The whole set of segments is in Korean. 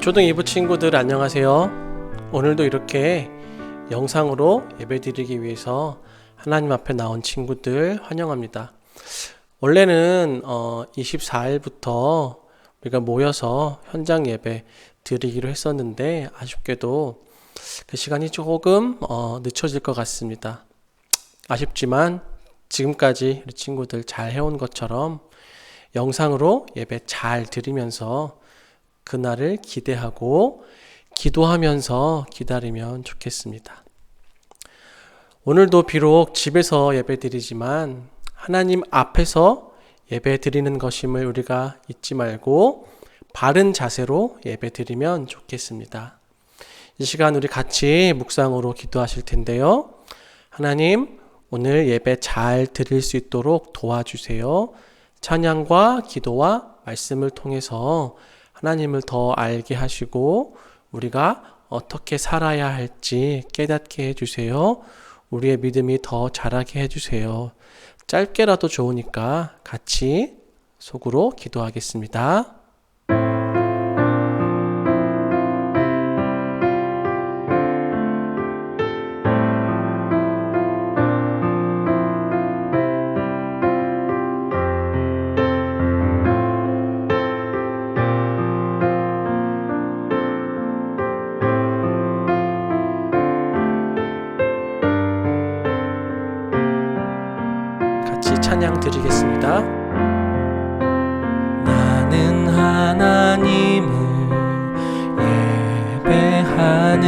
초등 2부 친구들 안녕하세요. 오늘도 이렇게 영상으로 예배드리기 위해서 하나님 앞에 나온 친구들 환영합니다. 원래는 24일부터 우리가 모여서 현장 예배 드리기로 했었는데 아쉽게도 그 시간이 조금 늦춰질 것 같습니다. 아쉽지만 지금까지 우리 친구들 잘 해온 것처럼 영상으로 예배 잘 드리면서 그날을 기대하고 기도하면서 기다리면 좋겠습니다. 오늘도 비록 집에서 예배드리지만 하나님 앞에서 예배드리는 것임을 우리가 잊지 말고 바른 자세로 예배드리면 좋겠습니다. 이 시간 우리 같이 묵상으로 기도하실 텐데요. 하나님, 오늘 예배 잘 드릴 수 있도록 도와주세요. 찬양과 기도와 말씀을 통해서 하나님을 더 알게 하시고 우리가 어떻게 살아야 할지 깨닫게 해주세요. 우리의 믿음이 더 자라게 해주세요. 짧게라도 좋으니까 같이 속으로 기도하겠습니다. 찬양 드리겠습니다. 나는 하나님을 예배하는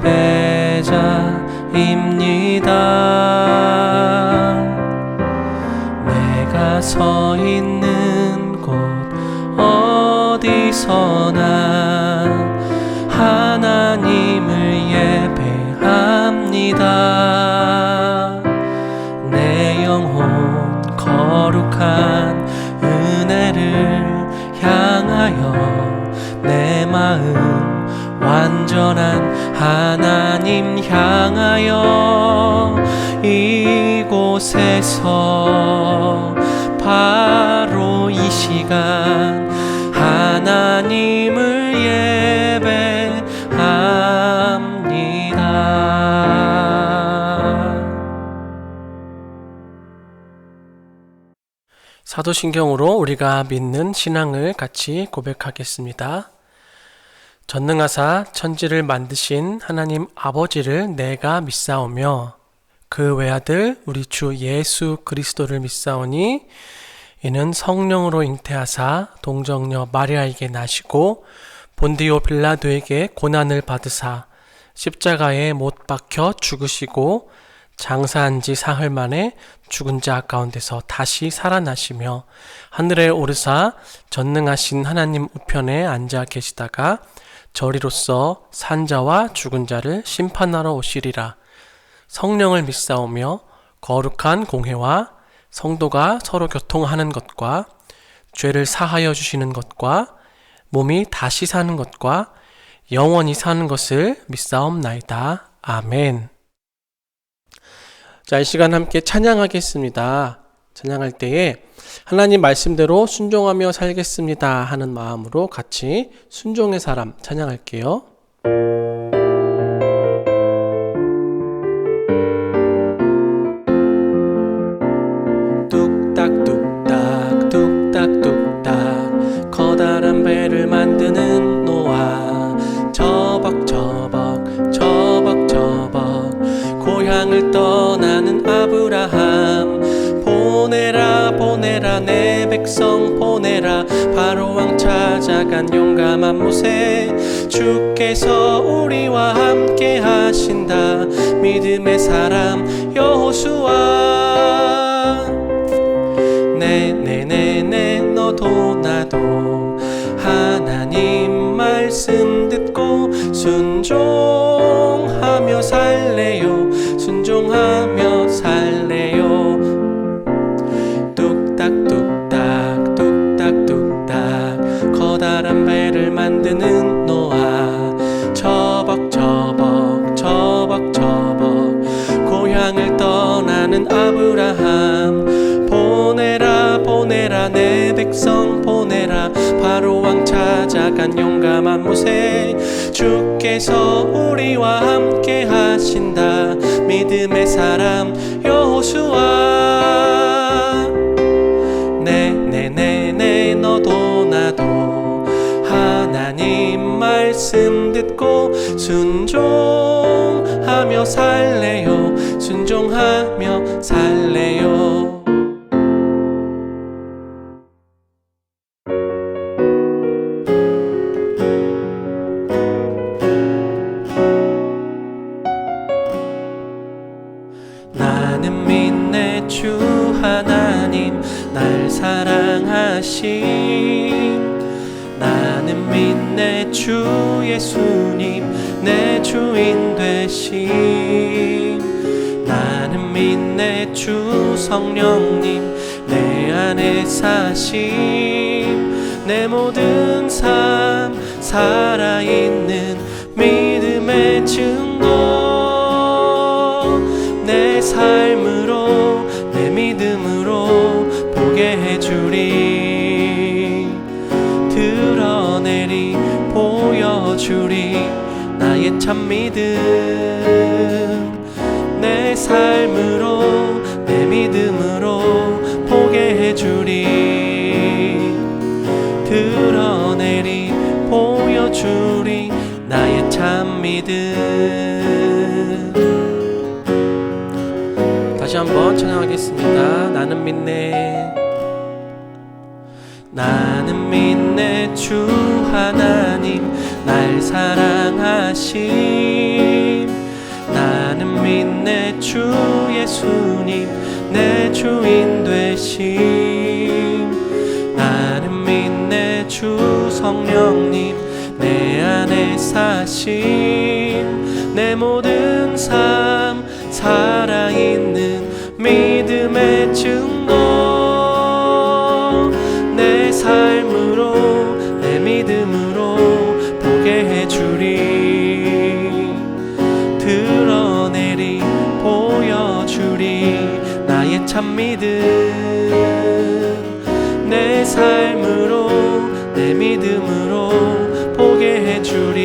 예배자입니다. 내가 서 있는 곳 어디서나 하나님을 예배합니다. 내 영혼 거룩한 은혜를 향하여 내 마음 완전한 하나님 향하여 이곳에서 바로 이 시간 하나님을 사도신경으로 우리가 믿는 신앙을 같이 고백하겠습니다. 전능하사 천지를 만드신 하나님 아버지를 내가 믿사오며 그 외아들 우리 주 예수 그리스도를 믿사오니 이는 성령으로 잉태하사 동정녀 마리아에게 나시고 본디오 빌라도에게 고난을 받으사 십자가에 못 박혀 죽으시고 장사한 지 사흘 만에 죽은 자 가운데서 다시 살아나시며 하늘에 오르사 전능하신 하나님 우편에 앉아 계시다가 저리로서 산자와 죽은 자를 심판하러 오시리라. 성령을 믿사오며 거룩한 공회와 성도가 서로 교통하는 것과 죄를 사하여 주시는 것과 몸이 다시 사는 것과 영원히 사는 것을 믿사옵나이다. 아멘. 자, 이 시간 함께 찬양하겠습니다. 찬양할 때에 하나님 말씀대로 순종하며 살겠습니다 하는 마음으로 같이 순종의 사람 찬양할게요. 뚝딱뚝딱 뚝딱뚝딱 커다란 배를 만드는 노아 처벅처벅 처벅처벅 고향을 떠나는 아브라함 보내라 보내라 내 백성 보내라 바로왕 찾아간 용감한 모세 주께서 우리와 함께 하신다 믿음의 사람 여호수아 네네네네 너도 나도 하나님 말씀 듣고 순종하며 살래요 순종하며 살래요 뚝딱뚝딱 뚝딱뚝딱 커다란 배를 만드는 노아 처벅처벅 처벅처벅 백성 보내라. 바로 왕 찾아간 용감한 모세, 주께서 우리와 함께 하신다. 믿음의 사람 여호수아. 네 너도 나도 하나님 말씀 듣고 순종하며 살래요. 순종하며 살래요. 나는 믿네 주 하나님 날 사랑하심. 나는 믿네 주 예수님 내 주인 되심. 나는 믿네 주 성령님 내 안에 사심. 내 모든 삶 살아있는 믿음의 증거. 내 삶으로 내 믿음으로 보게 해주리. 드러내리 보여주리 나의 참 믿음. 내 삶으로 내 믿음으로 보게 해주리. 드러내리 보여주리 나의 참 믿음. 다시 한번 찬양하겠습니다. 나는 믿네. 나는 믿네 주 하나님 날 사랑하심. 나는 믿네 주 예수님 내 주인 되심. 나는 믿네 주 성령님 내 안에 사심. 내 모든 삶 살아있는 믿음의 증거. 내 삶으로 내 믿음으로 보게 해주리. 드러내리 보여주리 나의 참 믿음. 내 삶으로 내 믿음으로 보게 해주리.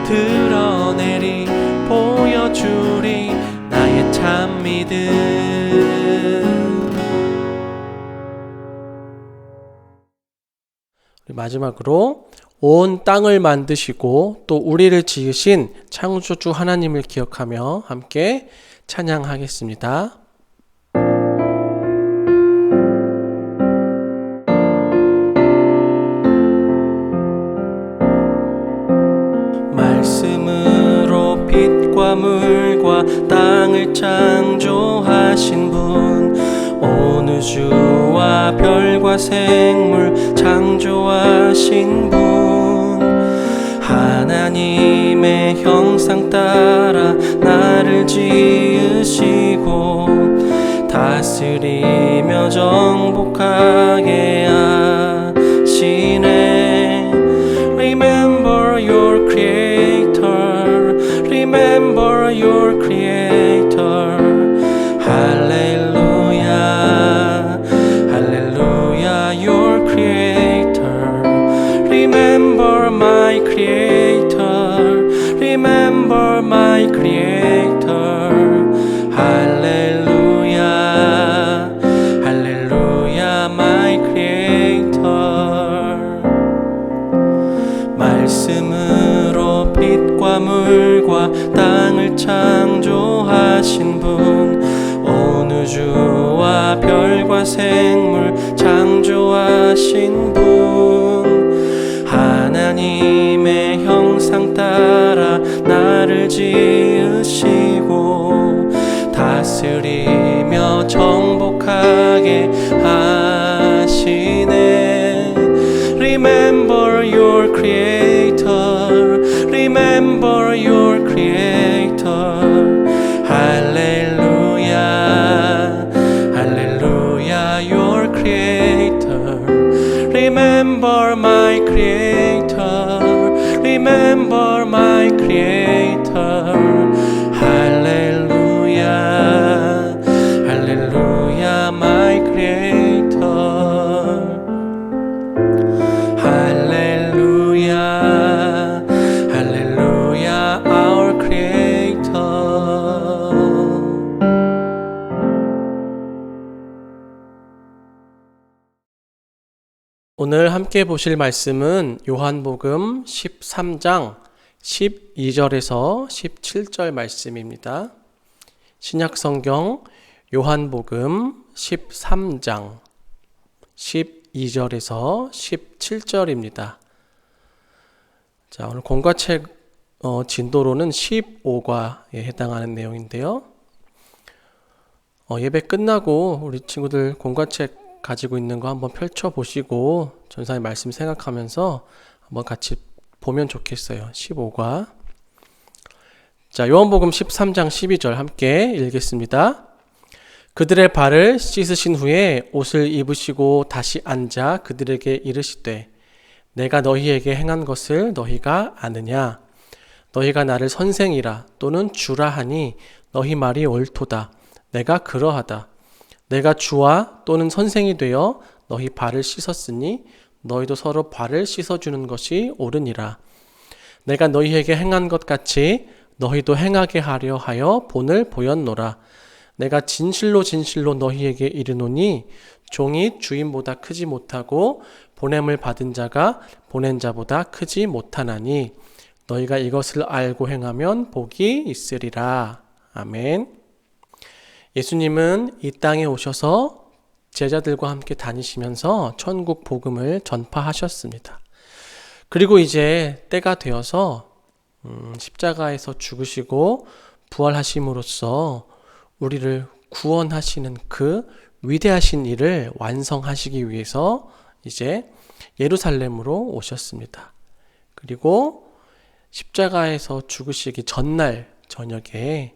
드러내리 보여주리 나의 참 믿음. 마지막으로 온 땅을 만드시고 또 우리를 지으신 창조주 하나님을 기억하며 함께 찬양하겠습니다. 말씀으로 빛과 물과 땅을 창조하신 분, 온 우주와 별과 생물 창조하신 분, 하나님의 형상 따라 나를 지으시고 다스리며 정복하게 하시네. Remember your creator, remember your creator. Hallelujah, hallelujah, your creator. Remember my creator, remember my creator. Hallelujah, hallelujah, my creator. 말씀으로 빛과 물과 땅을 창조하신 분, 온 우주와 별과 생물 창조하신 분, 하나님의 형상 따라 나를 지으시고 다스리며 정복하게 하시네. Remember your creator, remember your creator. Hallelujah, hallelujah, your creator. Remember my creator, remember my creator. Hallelujah, 함께 보실 말씀은 요한복음 13장 12절에서 17절 말씀입니다. 신약성경 요한복음 13장 12절에서 17절입니다. 자, 오늘 공과책 진도로는 15과에 해당하는 내용인데요. 예배 끝나고 우리 친구들 공과책 가지고 있는 거 한번 펼쳐보시고 전사의 말씀 생각하면서 한번 같이 보면 좋겠어요. 15과. 자, 요한복음 13장 12절 함께 읽겠습니다. 그들의 발을 씻으신 후에 옷을 입으시고 다시 앉아 그들에게 이르시되 내가 너희에게 행한 것을 너희가 아느냐? 너희가 나를 선생이라 또는 주라 하니 너희 말이 옳도다. 내가 그러하다. 내가 주와 또는 선생이 되어 너희 발을 씻었으니 너희도 서로 발을 씻어주는 것이 옳으니라. 내가 너희에게 행한 것 같이 너희도 행하게 하려 하여 본을 보였노라. 내가 진실로 진실로 너희에게 이르노니 종이 주인보다 크지 못하고 보냄을 받은 자가 보낸 자보다 크지 못하나니 너희가 이것을 알고 행하면 복이 있으리라. 아멘. 예수님은 이 땅에 오셔서 제자들과 함께 다니시면서 천국 복음을 전파하셨습니다. 그리고 이제 때가 되어서 십자가에서 죽으시고 부활하심으로써 우리를 구원하시는 그 위대하신 일을 완성하시기 위해서 이제 예루살렘으로 오셨습니다. 그리고 십자가에서 죽으시기 전날 저녁에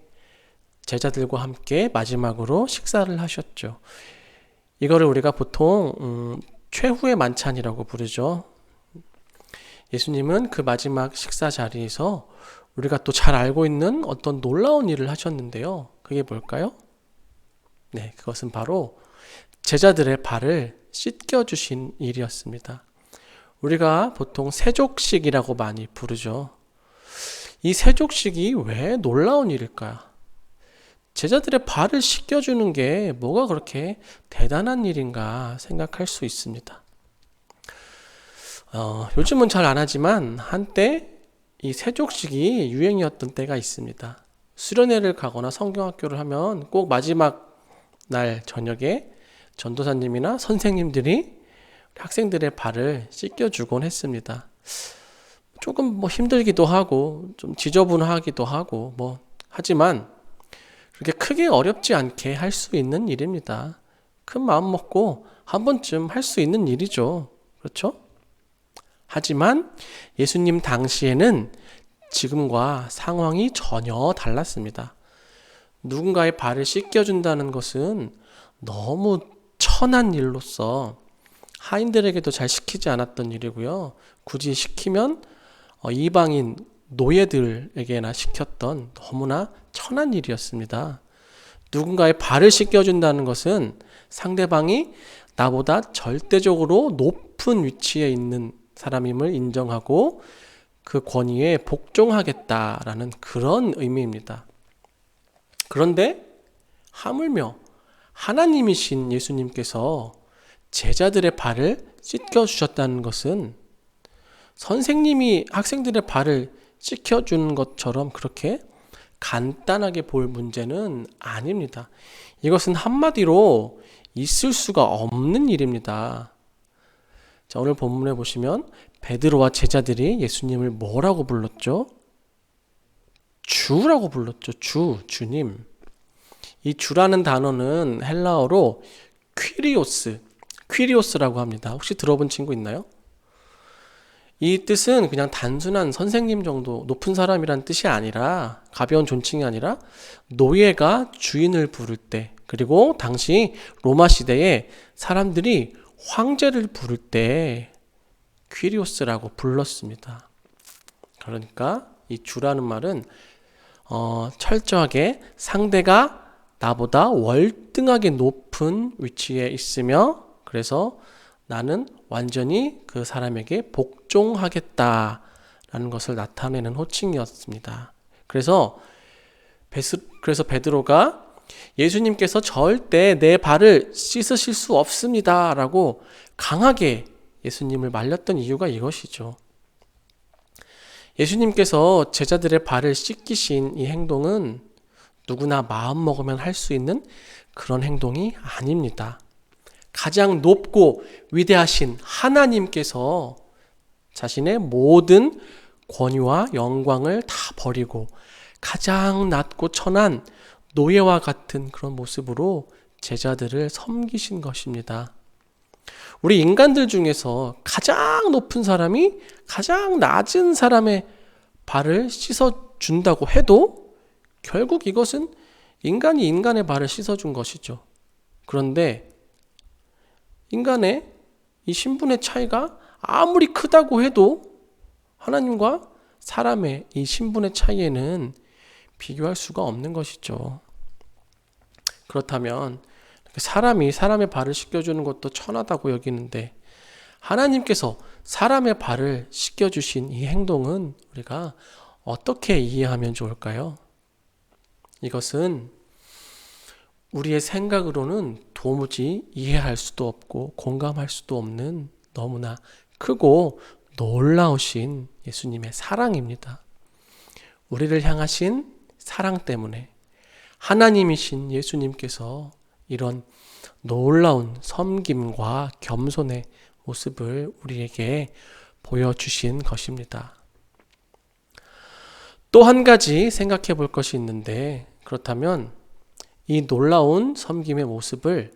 제자들과 함께 마지막으로 식사를 하셨죠. 이거를 우리가 보통 최후의 만찬이라고 부르죠. 예수님은 그 마지막 식사 자리에서 우리가 또 잘 알고 있는 어떤 놀라운 일을 하셨는데요. 그게 뭘까요? 네, 그것은 바로 제자들의 발을 씻겨주신 일이었습니다. 우리가 보통 세족식이라고 많이 부르죠. 이 세족식이 왜 놀라운 일일까요? 제자들의 발을 씻겨주는 게 뭐가 그렇게 대단한 일인가 생각할 수 있습니다. 요즘은 잘 안 하지만 한때 이 세족식이 유행이었던 때가 있습니다. 수련회를 가거나 성경학교를 하면 꼭 마지막 날 저녁에 전도사님이나 선생님들이 학생들의 발을 씻겨주곤 했습니다. 조금 힘들기도 하고 좀 지저분하기도 하고 하지만 그렇게 크게 어렵지 않게 할 수 있는 일입니다. 큰 마음 먹고 한 번쯤 할 수 있는 일이죠. 그렇죠? 하지만 예수님 당시에는 지금과 상황이 전혀 달랐습니다. 누군가의 발을 씻겨준다는 것은 너무 천한 일로서 하인들에게도 잘 시키지 않았던 일이고요. 굳이 시키면 이방인 노예들에게나 시켰던 너무나 천한 일이었습니다. 누군가의 발을 씻겨준다는 것은 상대방이 나보다 절대적으로 높은 위치에 있는 사람임을 인정하고 그 권위에 복종하겠다라는 그런 의미입니다. 그런데 하물며 하나님이신 예수님께서 제자들의 발을 씻겨주셨다는 것은 선생님이 학생들의 발을 씻겨주는 것처럼 그렇게 간단하게 볼 문제는 아닙니다. 이것은 한마디로 있을 수가 없는 일입니다. 자, 오늘 본문에 보시면 베드로와 제자들이 예수님을 뭐라고 불렀죠? 주라고 불렀죠. 주님. 이 주라는 단어는 헬라어로 퀴리오스라고 합니다. 혹시 들어본 친구 있나요? 이 뜻은 그냥 단순한 선생님 정도 높은 사람이란 뜻이 아니라 가벼운 존칭이 아니라 노예가 주인을 부를 때 그리고 당시 로마 시대에 사람들이 황제를 부를 때 퀴리오스라고 불렀습니다. 그러니까 이 주라는 말은 철저하게 상대가 나보다 월등하게 높은 위치에 있으며 그래서 나는 완전히 그 사람에게 복종하겠다라는 것을 나타내는 호칭이었습니다. 그래서 베드로가 예수님께서 절대 내 발을 씻으실 수 없습니다 라고 강하게 예수님을 말렸던 이유가 이것이죠. 예수님께서 제자들의 발을 씻기신 이 행동은 누구나 마음 먹으면 할 수 있는 그런 행동이 아닙니다. 가장 높고 위대하신 하나님께서 자신의 모든 권위와 영광을 다 버리고 가장 낮고 천한 노예와 같은 그런 모습으로 제자들을 섬기신 것입니다. 우리 인간들 중에서 가장 높은 사람이 가장 낮은 사람의 발을 씻어준다고 해도 결국 이것은 인간이 인간의 발을 씻어준 것이죠. 그런데 인간의 이 신분의 차이가 아무리 크다고 해도 하나님과 사람의 이 신분의 차이에는 비교할 수가 없는 것이죠. 그렇다면 사람이 사람의 발을 씻겨주는 것도 천하다고 여기는데 하나님께서 사람의 발을 씻겨주신 이 행동은 우리가 어떻게 이해하면 좋을까요? 이것은 우리의 생각으로는 도무지 이해할 수도 없고 공감할 수도 없는 너무나 크고 놀라우신 예수님의 사랑입니다. 우리를 향하신 사랑 때문에 하나님이신 예수님께서 이런 놀라운 섬김과 겸손의 모습을 우리에게 보여주신 것입니다. 또 한 가지 생각해 볼 것이 있는데, 그렇다면 이 놀라운 섬김의 모습을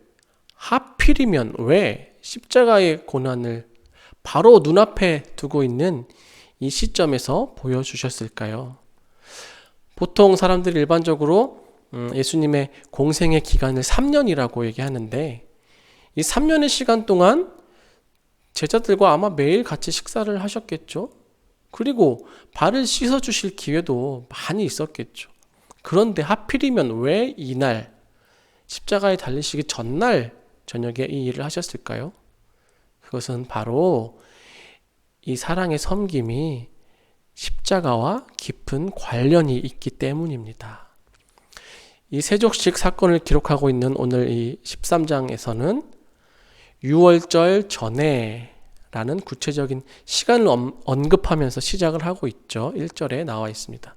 하필이면 왜 십자가의 고난을 바로 눈앞에 두고 있는 이 시점에서 보여주셨을까요? 보통 사람들이 일반적으로 예수님의 공생의 기간을 3년이라고 얘기하는데 이 3년의 시간 동안 제자들과 아마 매일 같이 식사를 하셨겠죠. 그리고 발을 씻어주실 기회도 많이 있었겠죠. 그런데 하필이면 왜 이날 십자가에 달리시기 전날 저녁에 이 일을 하셨을까요? 그것은 바로 이 사랑의 섬김이 십자가와 깊은 관련이 있기 때문입니다. 이 세족식 사건을 기록하고 있는 오늘 이 13장에서는 유월절 전에 라는 구체적인 시간을 언급하면서 시작을 하고 있죠. 1절에 나와 있습니다.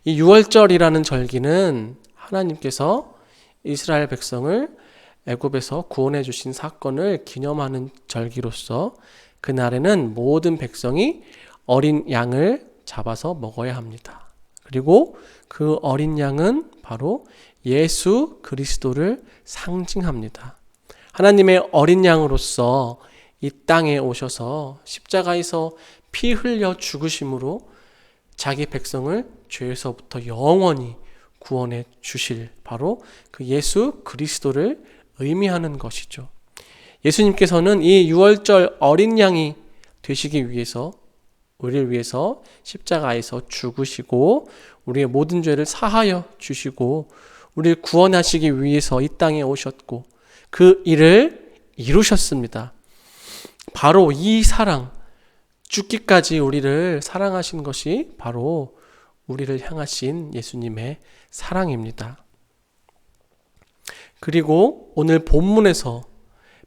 이 유월절이라는 절기는 하나님께서 이스라엘 백성을 애굽에서 구원해 주신 사건을 기념하는 절기로서 그날에는 모든 백성이 어린 양을 잡아서 먹어야 합니다. 그리고 그 어린 양은 바로 예수 그리스도를 상징합니다. 하나님의 어린 양으로서 이 땅에 오셔서 십자가에서 피 흘려 죽으심으로 자기 백성을 죄에서부터 영원히 구원해 주실 바로 그 예수 그리스도를 의미하는 것이죠. 예수님께서는 이 유월절 어린 양이 되시기 위해서 우리를 위해서 십자가에서 죽으시고 우리의 모든 죄를 사하여 주시고 우리를 구원하시기 위해서 이 땅에 오셨고 그 일을 이루셨습니다. 바로 이 사랑, 죽기까지 우리를 사랑하신 것이 바로 우리를 향하신 예수님의 사랑입니다. 그리고 오늘 본문에서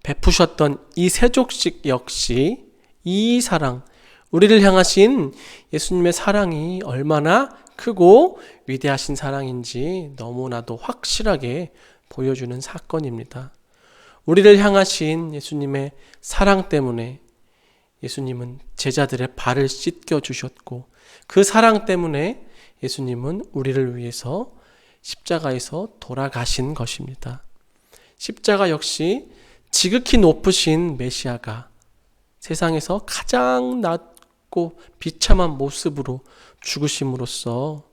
베푸셨던 이 세족식 역시 이 사랑, 우리를 향하신 예수님의 사랑이 얼마나 크고 위대하신 사랑인지 너무나도 확실하게 보여주는 사건입니다. 우리를 향하신 예수님의 사랑 때문에 예수님은 제자들의 발을 씻겨 주셨고 그 사랑 때문에 예수님은 우리를 위해서 십자가에서 돌아가신 것입니다. 십자가 역시 지극히 높으신 메시아가 세상에서 가장 낮고 비참한 모습으로 죽으심으로써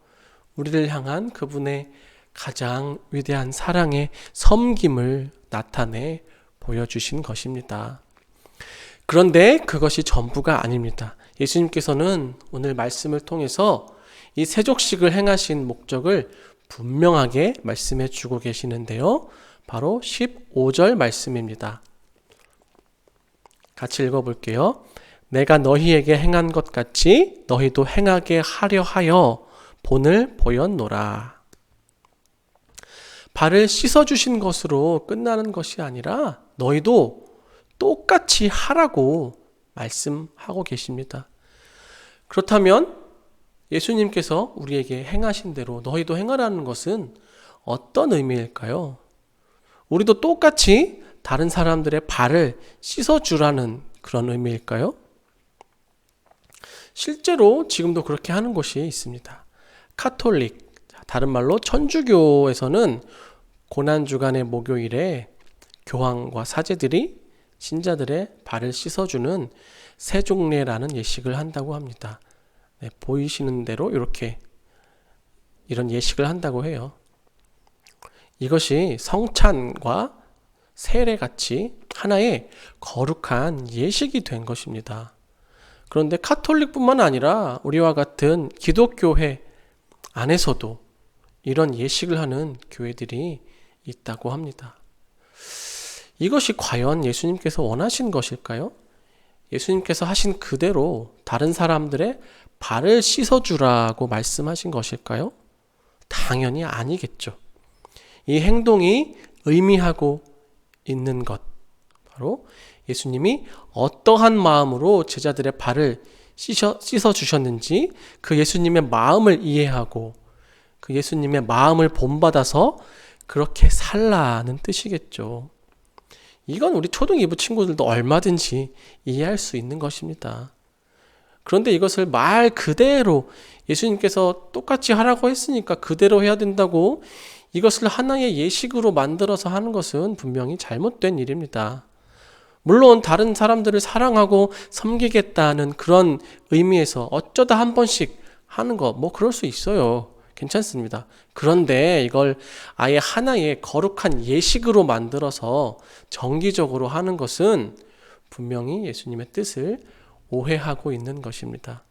우리를 향한 그분의 가장 위대한 사랑의 섬김을 나타내 보여주신 것입니다. 그런데 그것이 전부가 아닙니다. 예수님께서는 오늘 말씀을 통해서 이 세족식을 행하신 목적을 분명하게 말씀해 주고 계시는데요. 바로 15절 말씀입니다. 같이 읽어볼게요. 내가 너희에게 행한 것 같이 너희도 행하게 하려 하여 본을 보였노라. 발을 씻어주신 것으로 끝나는 것이 아니라 너희도 똑같이 하라고 말씀하고 계십니다. 그렇다면 예수님께서 우리에게 행하신 대로 너희도 행하라는 것은 어떤 의미일까요? 우리도 똑같이 다른 사람들의 발을 씻어주라는 그런 의미일까요? 실제로 지금도 그렇게 하는 곳이 있습니다. 카톨릭, 다른 말로 천주교에서는 고난주간의 목요일에 교황과 사제들이 신자들의 발을 씻어주는 세종례라는 예식을 한다고 합니다. 네, 보이시는 대로 이런 예식을 한다고 해요. 이것이 성찬과 세례같이 하나의 거룩한 예식이 된 것입니다. 그런데 카톨릭뿐만 아니라 우리와 같은 기독교회 안에서도 이런 예식을 하는 교회들이 있다고 합니다. 이것이 과연 예수님께서 원하신 것일까요? 예수님께서 하신 그대로 다른 사람들의 발을 씻어주라고 말씀하신 것일까요? 당연히 아니겠죠. 이 행동이 의미하고 있는 것, 바로 예수님이 어떠한 마음으로 제자들의 발을 씻어주셨는지 그 예수님의 마음을 이해하고 그 예수님의 마음을 본받아서 그렇게 살라는 뜻이겠죠. 이건 우리 초등 2부 친구들도 얼마든지 이해할 수 있는 것입니다. 그런데 이것을 말 그대로 예수님께서 똑같이 하라고 했으니까 그대로 해야 된다고 이것을 하나의 예식으로 만들어서 하는 것은 분명히 잘못된 일입니다. 물론 다른 사람들을 사랑하고 섬기겠다는 그런 의미에서 어쩌다 한 번씩 하는 거 그럴 수 있어요. 괜찮습니다. 그런데 이걸 아예 하나의 거룩한 예식으로 만들어서 정기적으로 하는 것은 분명히 예수님의 뜻을 오해하고 있는 것입니다.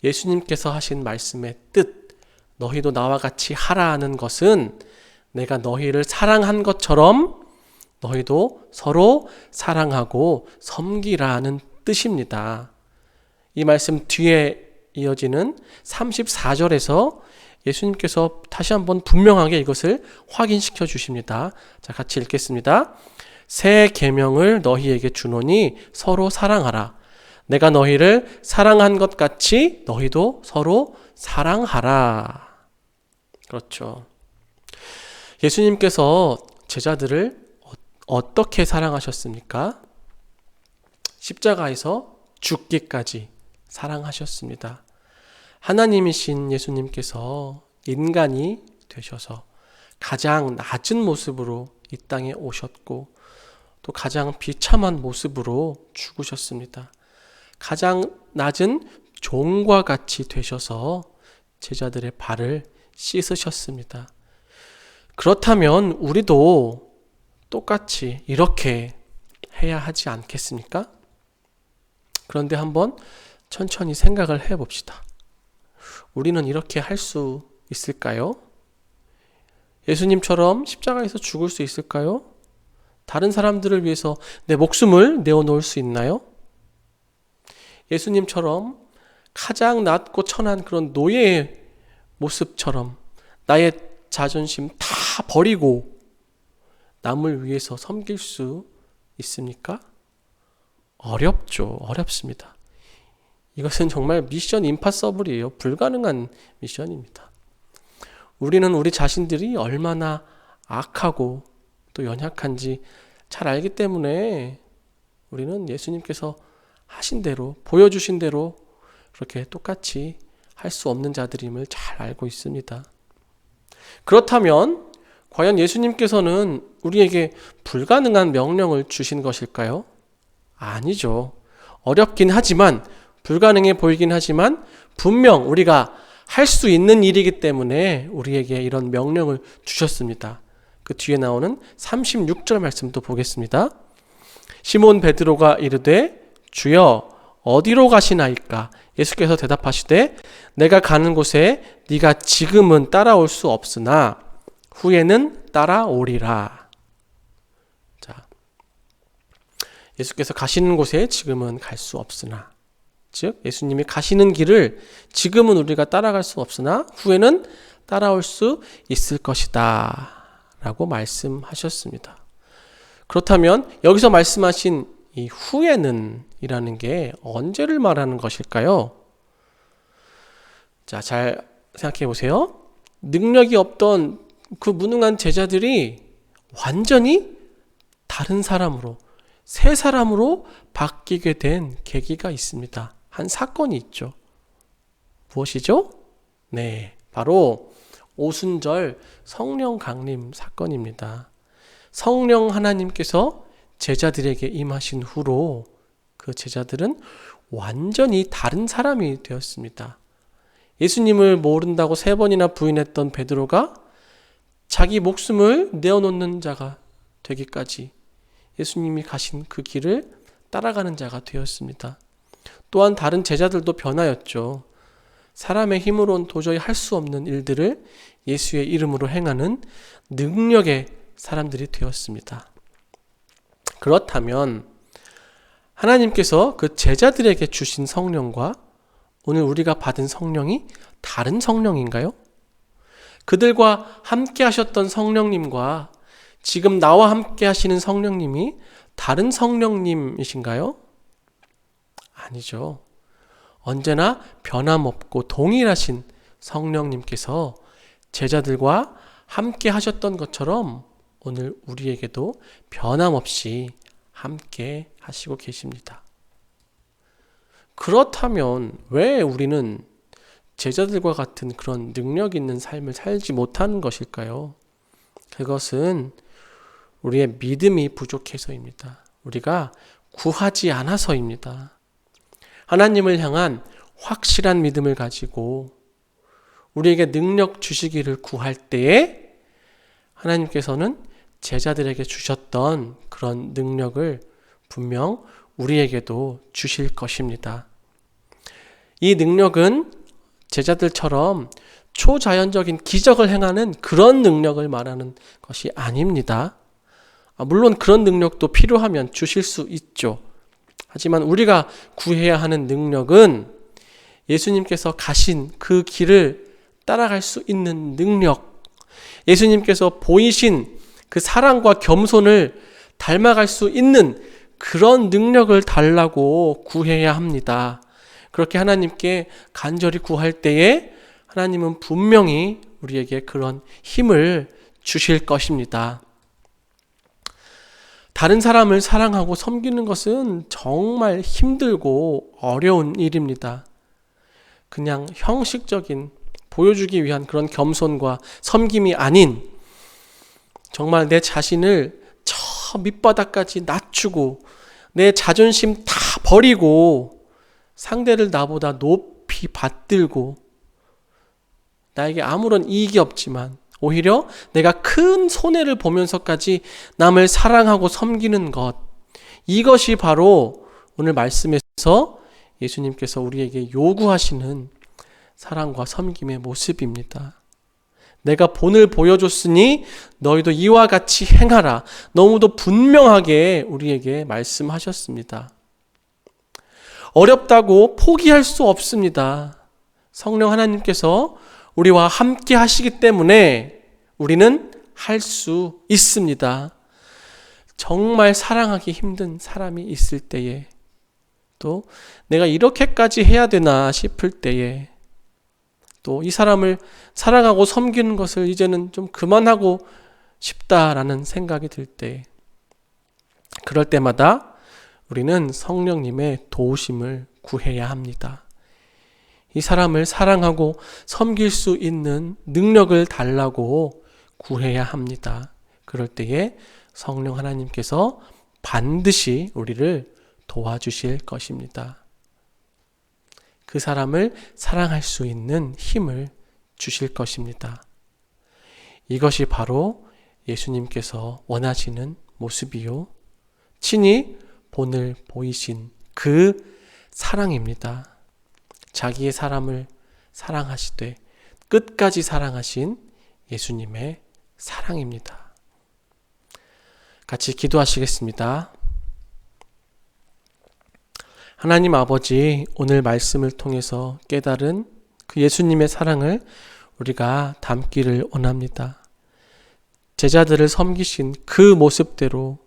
예수님께서 하신 말씀의 뜻, 너희도 나와 같이 하라는 것은 내가 너희를 사랑한 것처럼 너희도 서로 사랑하고 섬기라는 뜻입니다. 이 말씀 뒤에 이어지는 34절에서 예수님께서 다시 한번 분명하게 이것을 확인시켜 주십니다. 자, 같이 읽겠습니다. 새 계명을 너희에게 주노니 서로 사랑하라. 내가 너희를 사랑한 것 같이 너희도 서로 사랑하라. 그렇죠. 예수님께서 제자들을 어떻게 사랑하셨습니까? 십자가에서 죽기까지 사랑하셨습니다. 하나님이신 예수님께서 인간이 되셔서 가장 낮은 모습으로 이 땅에 오셨고 또 가장 비참한 모습으로 죽으셨습니다. 가장 낮은 종과 같이 되셔서 제자들의 발을 씻으셨습니다. 그렇다면 우리도 똑같이 이렇게 해야 하지 않겠습니까? 그런데 한번 천천히 생각을 해봅시다. 우리는 이렇게 할 수 있을까요? 예수님처럼 십자가에서 죽을 수 있을까요? 다른 사람들을 위해서 내 목숨을 내어놓을 수 있나요? 예수님처럼 가장 낮고 천한 그런 노예의 모습처럼 나의 자존심 다 버리고 남을 위해서 섬길 수 있습니까? 어렵죠. 어렵습니다. 이것은 정말 미션 임파서블이에요. 불가능한 미션입니다. 우리는 우리 자신들이 얼마나 악하고 또 연약한지 잘 알기 때문에 우리는 예수님께서 하신 대로, 보여주신 대로 그렇게 똑같이 할 수 없는 자들임을 잘 알고 있습니다. 그렇다면 과연 예수님께서는 우리에게 불가능한 명령을 주신 것일까요? 아니죠. 어렵긴 하지만, 불가능해 보이긴 하지만 분명 우리가 할 수 있는 일이기 때문에 우리에게 이런 명령을 주셨습니다. 그 뒤에 나오는 36절 말씀도 보겠습니다. 시몬 베드로가 이르되 주여 어디로 가시나이까? 예수께서 대답하시되 내가 가는 곳에 네가 지금은 따라올 수 없으나 후에는 따라오리라. 자, 예수께서 가시는 곳에 지금은 갈 수 없으나, 즉 예수님이 가시는 길을 지금은 우리가 따라갈 수 없으나 후에는 따라올 수 있을 것이다 라고 말씀하셨습니다. 그렇다면 여기서 말씀하신 이 후에는 이라는 게 언제를 말하는 것일까요? 자, 잘 생각해 보세요. 능력이 없던 그 무능한 제자들이 완전히 다른 사람으로, 새 사람으로 바뀌게 된 계기가 있습니다. 한 사건이 있죠. 무엇이죠? 네, 바로 오순절 성령 강림 사건입니다. 성령 하나님께서 제자들에게 임하신 후로 그 제자들은 완전히 다른 사람이 되었습니다. 예수님을 모른다고 3번이나 부인했던 베드로가 자기 목숨을 내어놓는 자가 되기까지 예수님이 가신 그 길을 따라가는 자가 되었습니다. 또한 다른 제자들도 변하였죠. 사람의 힘으로는 도저히 할 수 없는 일들을 예수의 이름으로 행하는 능력의 사람들이 되었습니다. 그렇다면 하나님께서 그 제자들에게 주신 성령과 오늘 우리가 받은 성령이 다른 성령인가요? 그들과 함께 하셨던 성령님과 지금 나와 함께 하시는 성령님이 다른 성령님이신가요? 아니죠. 언제나 변함없고 동일하신 성령님께서 제자들과 함께 하셨던 것처럼 오늘 우리에게도 변함없이 함께 하시고 계십니다. 그렇다면 왜 우리는 제자들과 같은 그런 능력 있는 삶을 살지 못하는 것일까요? 그것은 우리의 믿음이 부족해서입니다. 우리가 구하지 않아서입니다. 하나님을 향한 확실한 믿음을 가지고 우리에게 능력 주시기를 구할 때에 하나님께서는 제자들에게 주셨던 그런 능력을 분명 우리에게도 주실 것입니다. 이 능력은 제자들처럼 초자연적인 기적을 행하는 그런 능력을 말하는 것이 아닙니다. 물론 그런 능력도 필요하면 주실 수 있죠. 하지만 우리가 구해야 하는 능력은 예수님께서 가신 그 길을 따라갈 수 있는 능력, 예수님께서 보이신 그 사랑과 겸손을 닮아갈 수 있는 그런 능력을 달라고 구해야 합니다. 그렇게 하나님께 간절히 구할 때에 하나님은 분명히 우리에게 그런 힘을 주실 것입니다. 다른 사람을 사랑하고 섬기는 것은 정말 힘들고 어려운 일입니다. 그냥 형식적인 보여주기 위한 그런 겸손과 섬김이 아닌 정말 내 자신을 저 밑바닥까지 낮추고 내 자존심 다 버리고 상대를 나보다 높이 받들고 나에게 아무런 이익이 없지만 오히려 내가 큰 손해를 보면서까지 남을 사랑하고 섬기는 것, 이것이 바로 오늘 말씀에서 예수님께서 우리에게 요구하시는 사랑과 섬김의 모습입니다. 내가 본을 보여줬으니 너희도 이와 같이 행하라. 너무도 분명하게 우리에게 말씀하셨습니다. 어렵다고 포기할 수 없습니다. 성령 하나님께서 우리와 함께 하시기 때문에 우리는 할 수 있습니다. 정말 사랑하기 힘든 사람이 있을 때에, 또 내가 이렇게까지 해야 되나 싶을 때에, 또 이 사람을 사랑하고 섬기는 것을 이제는 좀 그만하고 싶다라는 생각이 들 때, 그럴 때마다 우리는 성령님의 도우심을 구해야 합니다. 이 사람을 사랑하고 섬길 수 있는 능력을 달라고 구해야 합니다. 그럴 때에 성령 하나님께서 반드시 우리를 도와주실 것입니다. 그 사람을 사랑할 수 있는 힘을 주실 것입니다. 이것이 바로 예수님께서 원하시는 모습이요, 친히 본을 보이신 그 사랑입니다. 자기의 사람을 사랑하시되 끝까지 사랑하신 예수님의 사랑입니다. 같이 기도하시겠습니다. 하나님 아버지, 오늘 말씀을 통해서 깨달은 그 예수님의 사랑을 우리가 담기를 원합니다. 제자들을 섬기신 그 모습대로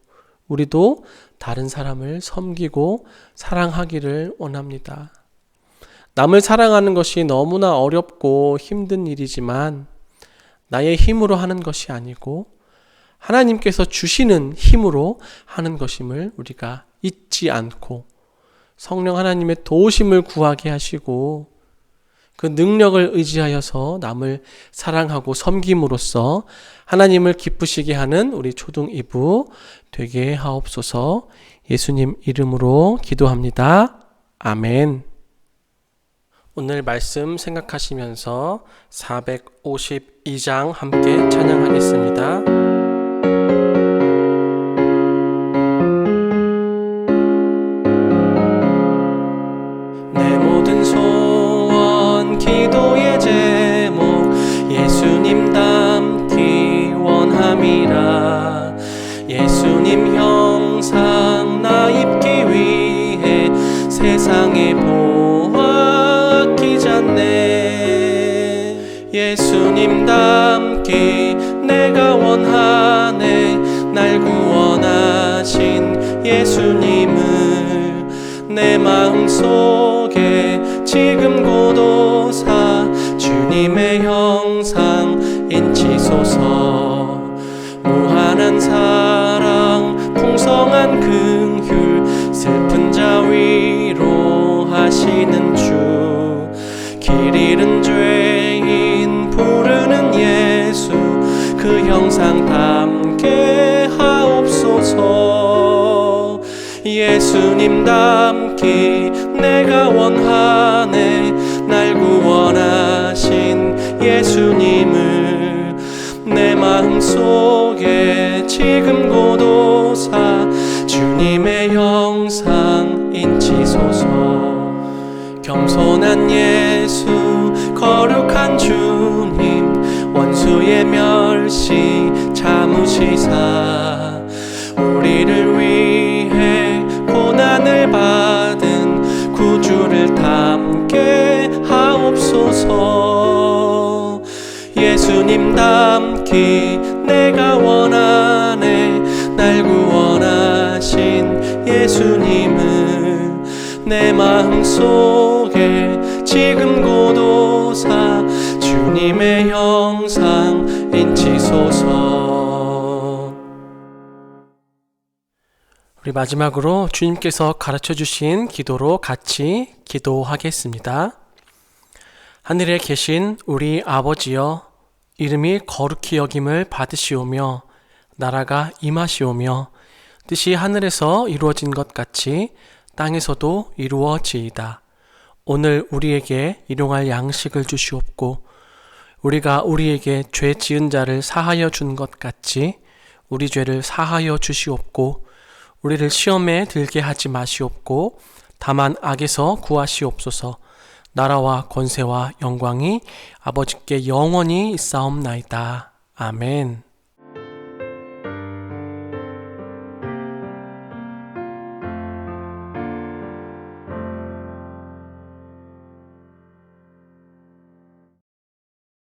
우리도 다른 사람을 섬기고 사랑하기를 원합니다. 남을 사랑하는 것이 너무나 어렵고 힘든 일이지만 나의 힘으로 하는 것이 아니고 하나님께서 주시는 힘으로 하는 것임을 우리가 잊지 않고 성령 하나님의 도우심을 구하게 하시고 그 능력을 의지하여서 남을 사랑하고 섬김으로써 하나님을 기쁘시게 하는 우리 초등 2부 되게 하옵소서. 예수님 이름으로 기도합니다. 아멘. 오늘 말씀 생각하시면서 452장 함께 찬양하겠습니다. 내 모든 소원 기도의 제목 예수님 닮기 원함이라. 예수님 형상 나 입기 위해 세상에 보아 아끼잖네. 예수님 닮기 내가 원하네. 날 구원하신 예수님을 내 마음속에 지금 고도사 주님의 형상 인치소서. 무한한 사랑 풍성한 긍휼 슬픈 자 위로하시는 주. 길 잃은 죄인 부르는 예수 그 형상 담게 하옵소서. 예수님 닮기 내가 원하네. 날 구원하신 예수님을 내 마음속에 지금 고도사 주님의 형상 인치소서. 겸손한 예수 거룩한 주님 원수의 멸시 참으시사 우리를 위해 고난을 받은 구주를 담게 하옵소서. 예수님 닮기 내가 원하네. 날 구원하신 예수님을 내 마음속에 지금 고도사 주님의 형상 인치소서. 우리 마지막으로 주님께서 가르쳐 주신 기도로 같이 기도하겠습니다. 하늘에 계신 우리 아버지여, 이름이 거룩히 여김을 받으시오며 나라가 임하시오며 뜻이 하늘에서 이루어진 것 같이 땅에서도 이루어지이다. 오늘 우리에게 일용할 양식을 주시옵고 우리가 우리에게 죄 지은 자를 사하여 준 것 같이 우리 죄를 사하여 주시옵고 우리를 시험에 들게 하지 마시옵고 다만 악에서 구하시옵소서. 나라와 권세와 영광이 아버지께 영원히 있사옵나이다. 아멘.